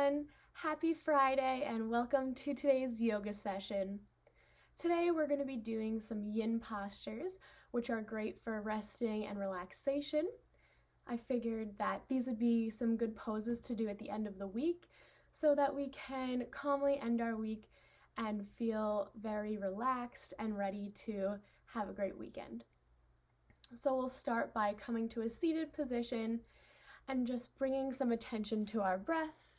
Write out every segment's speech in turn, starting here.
everyone! Happy Friday and welcome to today's yoga session. Today we're going to be doing some yin postures, which are great for resting and relaxation. I figured that these would be some good poses to do at the end of the week so that we can calmly end our week and feel very relaxed and ready to have a great weekend. So we'll start by coming to a seated position and just bringing some attention to our breath.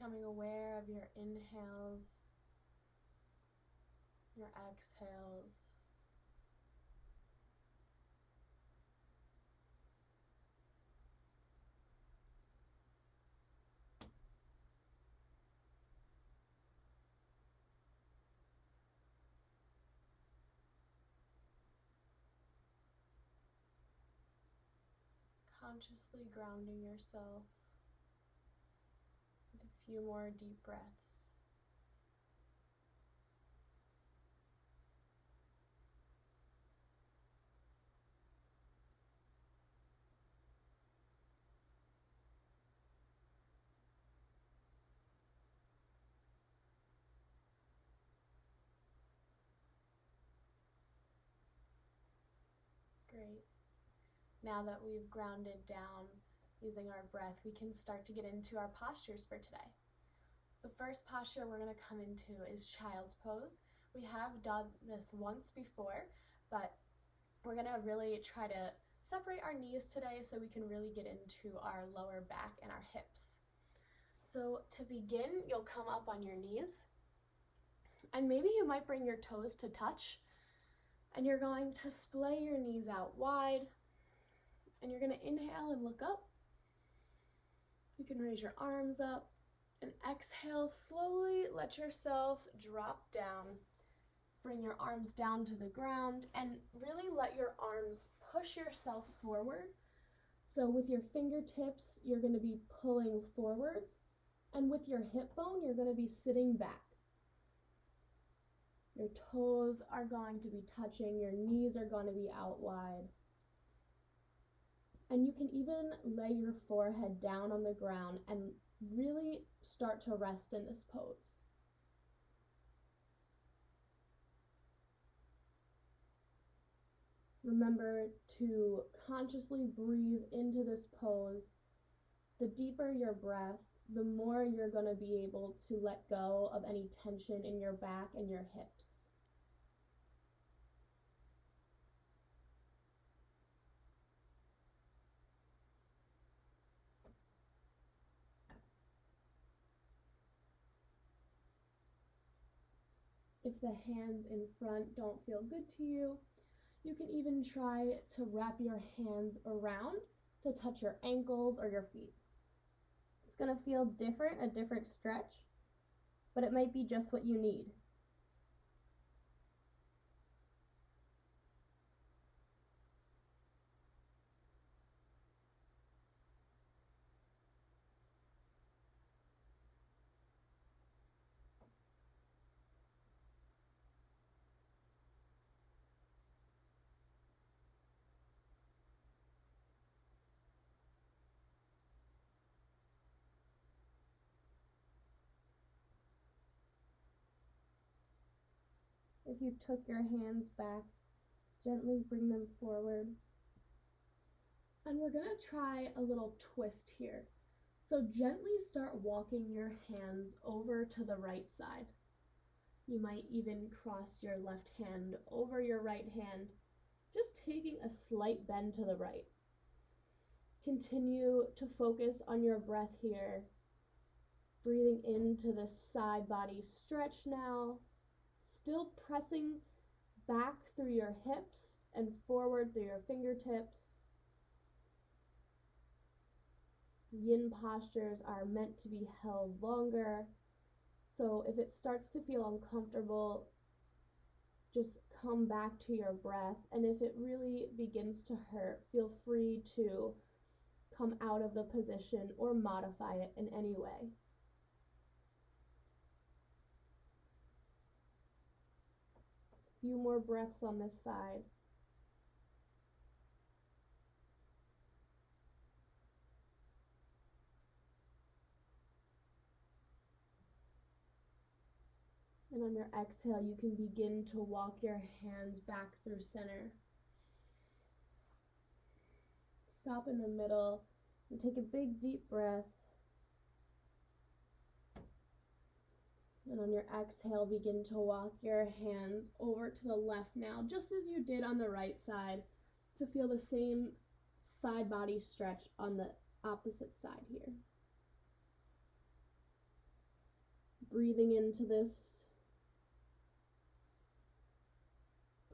Becoming aware of your inhales, your exhales. Consciously grounding yourself with a few more deep breaths. Great. Now that we've grounded down using our breath, we can start to get into our postures for today. The first posture we're going to come into is child's pose. We have done this once before, but we're going to really try to separate our knees today so we can really get into our lower back and our hips. So to begin, you'll come up on your knees, and maybe you might bring your toes to touch, and you're going to splay your knees out wide, and you're going to inhale and look up. You can raise your arms up, and exhale, slowly let yourself drop down. Bring your arms down to the ground, and really let your arms push yourself forward. So with your fingertips, you're going to be pulling forwards, and with your hip bone, you're going to be sitting back. Your toes are going to be touching, your knees are going to be out wide. And you can even lay your forehead down on the ground and really start to rest in this pose. Remember to consciously breathe into this pose. The deeper your breath, the more you're going to be able to let go of any tension in your back and your hips. If the hands in front don't feel good to you, you can even try to wrap your hands around to touch your ankles or your feet. It's going to feel different, a different stretch, but it might be just what you need. If you took your hands back, gently bring them forward. And we're going to try a little twist here. So gently start walking your hands over to the right side. You might even cross your left hand over your right hand, just taking a slight bend to the right. Continue to focus on your breath here. Breathing into this side body stretch now. Still pressing back through your hips and forward through your fingertips. Yin postures are meant to be held longer, so if it starts to feel uncomfortable, just come back to your breath, and if it really begins to hurt, feel free to come out of the position or modify it in any way. Few more breaths on this side. And on your exhale, you can begin to walk your hands back through center. Stop in the middle and take a big deep breath. And on your exhale, begin to walk your hands over to the left now, just as you did on the right side, to feel the same side body stretch on the opposite side here. Breathing into this,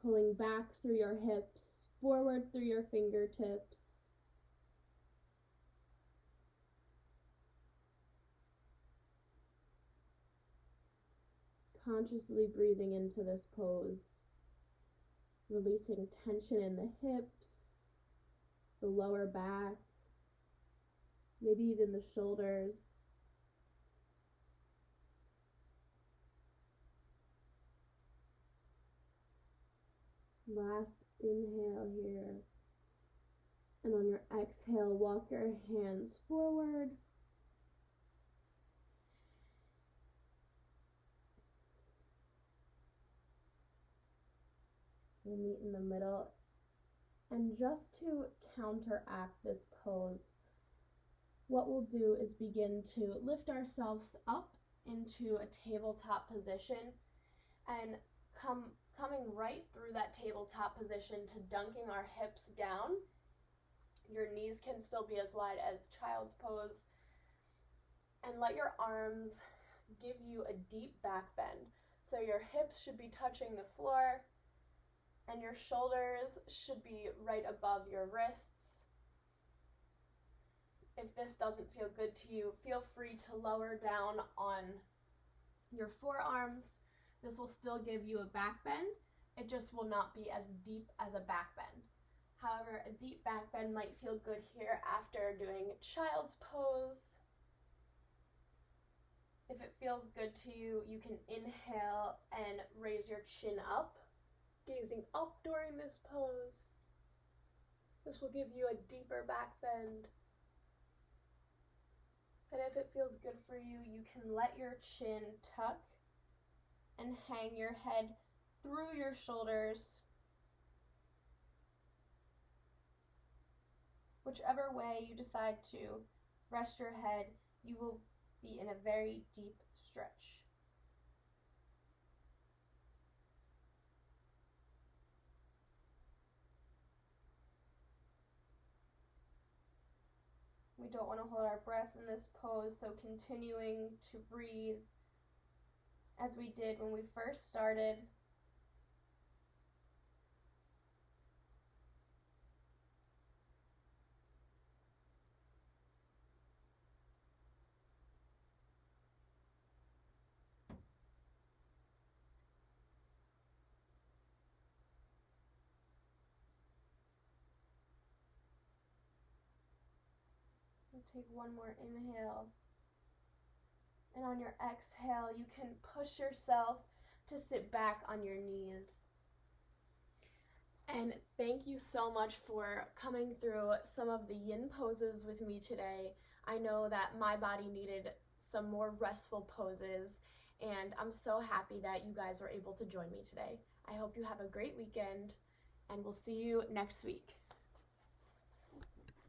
pulling back through your hips, forward through your fingertips. Consciously breathing into this pose, releasing tension in the hips, the lower back, maybe even the shoulders. Last inhale here. And on your exhale, walk your hands forward. We'll meet in the middle. And just to counteract this pose, what we'll do is begin to lift ourselves up into a tabletop position and coming right through that tabletop position to dunking our hips down. Your knees can still be as wide as child's pose. And let your arms give you a deep back bend. So your hips should be touching the floor and your shoulders should be right above your wrists. If this doesn't feel good to you, feel free to lower down on your forearms. This will still give you a back bend. It just will not be as deep as a back bend. However, a deep back bend might feel good here after doing child's pose. If it feels good to you, you can inhale and raise your chin up, gazing up during this pose. This will give you a deeper back bend. And if it feels good for you, you can let your chin tuck and hang your head through your shoulders. Whichever way you decide to rest your head, you will be in a very deep stretch. We don't want to hold our breath in this pose, so continuing to breathe as we did when we first started. Take one more inhale. And on your exhale, you can push yourself to sit back on your knees. And thank you so much for coming through some of the yin poses with me today. I know that my body needed some more restful poses, and I'm so happy that you guys were able to join me today. I hope you have a great weekend, and we'll see you next week.